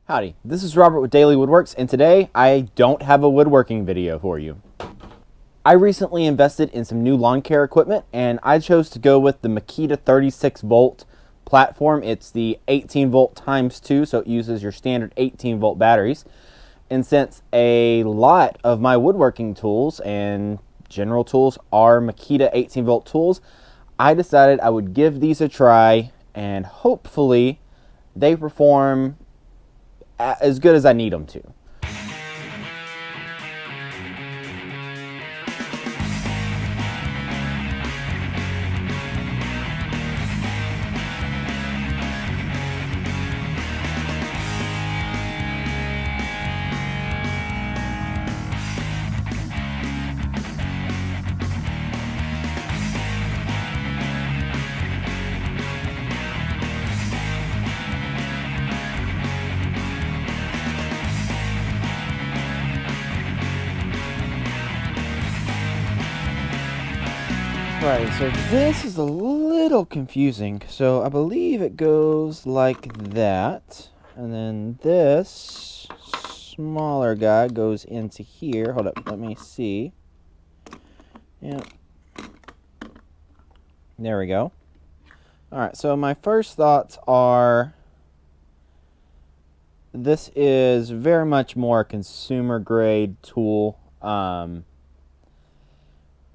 Howdy, this is Robert with Dailey Woodworks, and today I don't have a woodworking video for you. I recently invested in some new lawn care equipment, and I chose to go with the Makita 36 volt platform. It's the 18 volt times 2, so it uses your standard 18 volt batteries. And since a lot of my woodworking tools and general tools are Makita 18 volt tools, I decided I would give these a try, and hopefully they perform as good as I need them to. Right, so this is a little confusing. So I believe it goes like that. And then this smaller guy goes into here. Hold up, let me see. Yeah. There we go. Alright, so my first thoughts are this is very much more a consumer grade tool.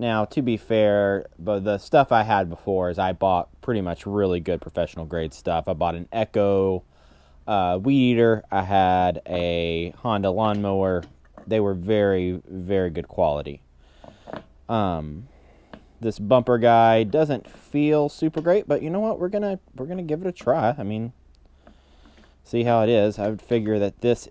Now, to be fair, but the stuff I had before is I bought pretty much really good professional grade stuff. I bought an Echo weed eater. I had a Honda lawnmower. They were very, very good quality. This bumper guy doesn't feel super great, but you know what? We're gonna give it a try. I mean, see how it is. I would figure that this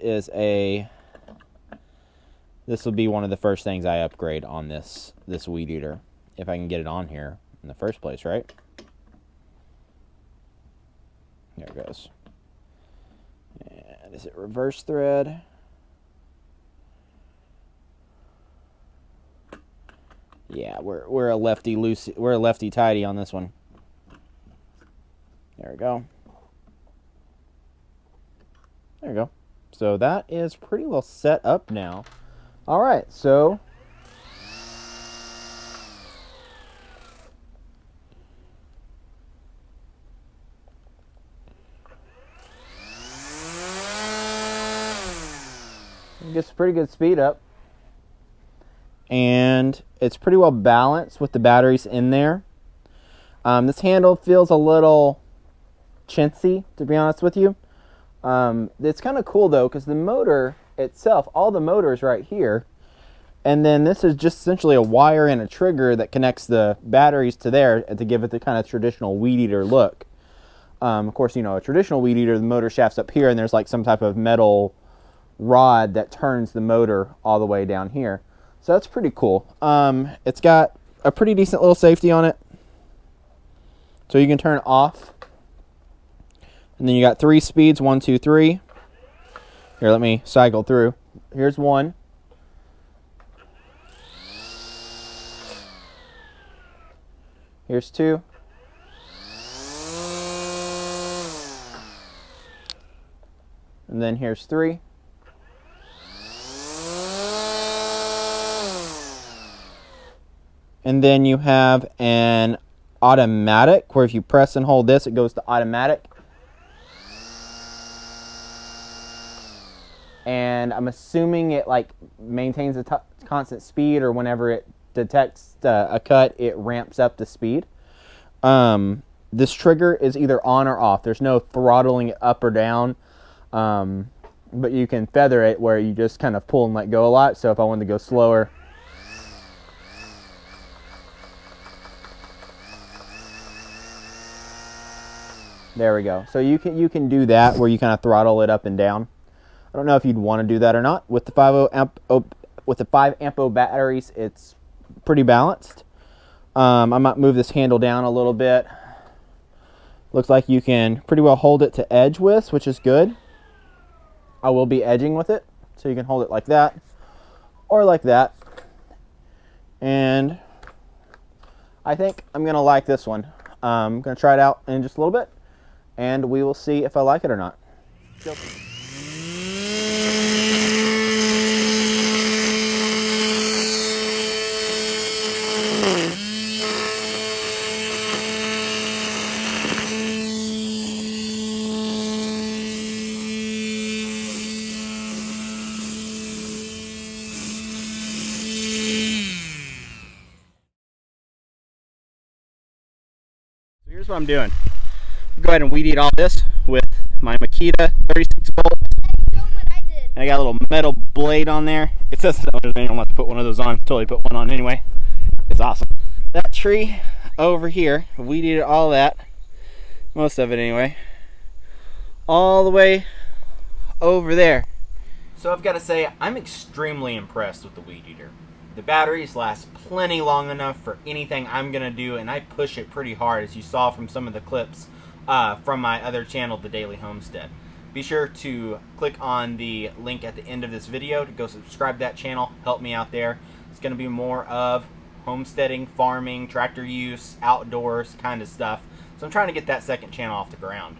will be one of the first things I upgrade on this weed eater, if I can get it on here in the first place, right? There it goes. And is it reverse thread? Yeah, we're a lefty loosey, we're a lefty tighty on this one. There we go. There we go. So that is pretty well set up now. All right, so it gets a pretty good speed up, and it's pretty well balanced with the batteries in there. This handle feels a little chintzy, to be honest with you. It's kind of cool though, because the motor itself, all the motors right here, and then this is just essentially a wire and a trigger that connects the batteries to there to give it the kind of traditional weed eater look. Of course, you know, a traditional weed eater, the motor shaft's up here, and there's like some type of metal rod that turns the motor all the way down here. So that's pretty cool. It's got a pretty decent little safety on it, so you can turn it off. And then you got 3 speeds, 1, 2, 3. Here, let me cycle through. Here's 1. Here's 2. And then here's 3. And then you have an automatic, where if you press and hold this, it goes to automatic. And I'm assuming it like maintains a constant speed, or whenever it detects a cut, it ramps up the speed. This trigger is either on or off. There's no throttling it up or down, but you can feather it where you just kind of pull and let go a lot. So if I wanted to go slower, there we go. So you can do that where you kind of throttle it up and down. I don't know if you'd want to do that or not. With the 5 amp batteries, it's pretty balanced. I might move this handle down a little bit. Looks like you can pretty well hold it to edge with, which is good. I will be edging with it, so you can hold it like that or like that. And I think I'm going to like this one. I'm going to try it out in just a little bit, and we will see if I like it or not. Go. So here's what I'm doing. Go ahead and weed eat all this with my Makita 36 volt. And I got a little metal blade on there. It says no manual not to put one of those on. Totally put one on anyway. It's awesome. That tree over here, weed eat all that. Most of it anyway. All the way over there. So I've got to say, I'm extremely impressed with the weed eater. The batteries last plenty long enough for anything I'm going to do, and I push it pretty hard, as you saw from some of the clips from my other channel, the Daily Homestead. Be sure to click on the link at the end of this video to go subscribe to that channel. Help me out there. It's going to be more of homesteading, farming, tractor use, outdoors kind of stuff. So I'm trying to get that second channel off the ground.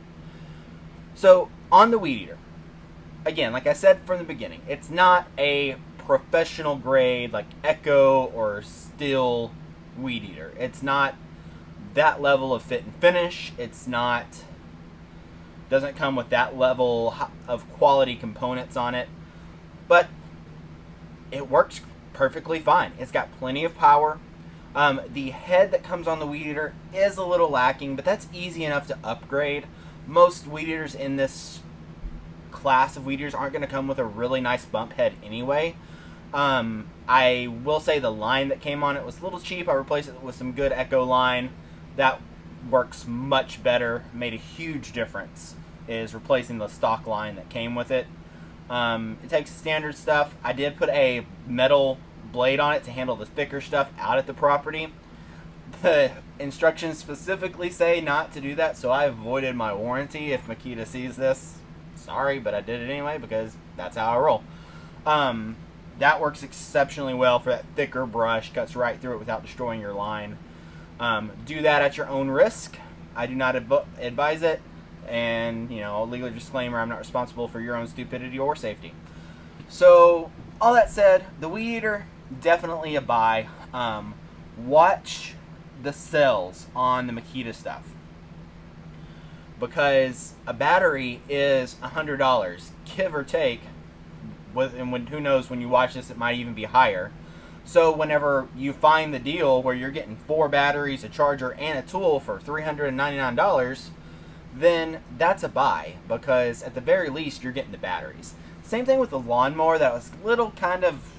So on the weed eater, again, like I said from the beginning, it's not a professional grade like Echo or Stihl weed eater. It's not that level of fit and finish. Doesn't come with that level of quality components on it, but it works perfectly fine. It's got plenty of power. The head that comes on the weed eater is a little lacking, but that's easy enough to upgrade. Most weed eaters in this class of weed eaters aren't going to come with a really nice bump head anyway. I will say the line that came on it was a little cheap. I replaced it with some good Echo line. That works much better. Made a huge difference, is replacing the stock line that came with it. It takes standard stuff. I did put a metal blade on it to handle the thicker stuff out at the property. The instructions specifically say not to do that, so I avoided my warranty. If Makita sees this, sorry, but I did it anyway because that's how I roll. That works exceptionally well for that thicker brush. Cuts right through it without destroying your line. Do that at your own risk. I do not advise it. And, you know, legal disclaimer, I'm not responsible for your own stupidity or safety. So, all that said, the weed eater, definitely a buy. Watch the sales on the Makita stuff, because a battery is $100, give or take. And who knows, when you watch this, it might even be higher. So whenever you find the deal where you're getting 4 batteries, a charger, and a tool for $399, then that's a buy, because at the very least you're getting the batteries. Same thing with the lawnmower. That was little kind of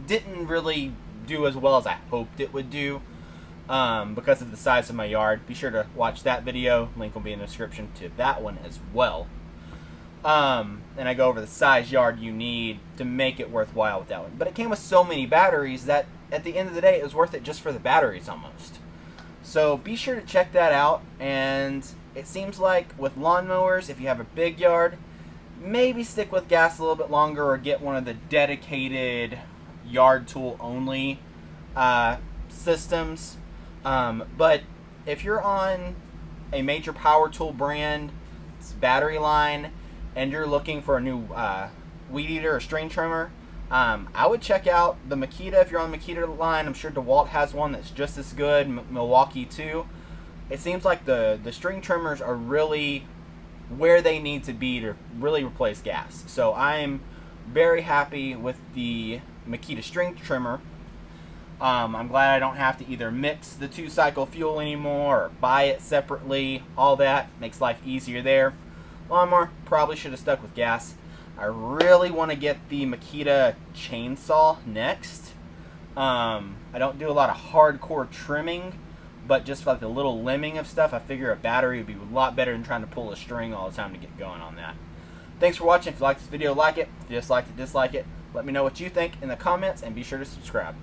didn't really do as well as I hoped it would do, because of the size of my yard. Be sure to watch that video. Link will be in the description to that one as well. And I go over the size yard you need to make it worthwhile with that one. But it came with so many batteries that at the end of the day it was worth it just for the batteries almost. So be sure to check that out. And it seems like with lawnmowers, if you have a big yard, maybe stick with gas a little bit longer, or get one of the dedicated yard tool only systems. But if you're on a major power tool brand, it's battery line, and you're looking for a new weed eater or string trimmer, I would check out the Makita. If you're on the Makita line, I'm sure DeWalt has one that's just as good, Milwaukee too. It seems like the string trimmers are really where they need to be to really replace gas. So I'm very happy with the Makita string trimmer. I'm glad I don't have to either mix the 2-cycle fuel anymore or buy it separately. All that makes life easier there. Lawnmower, probably should have stuck with gas. I really want to get the Makita chainsaw next. I don't do a lot of hardcore trimming, but just like a little limbing of stuff, I figure a battery would be a lot better than trying to pull a string all the time to get going on that. Thanks for watching. If you liked this video, like it. If you disliked it, dislike it. Let me know what you think in the comments, and be sure to subscribe.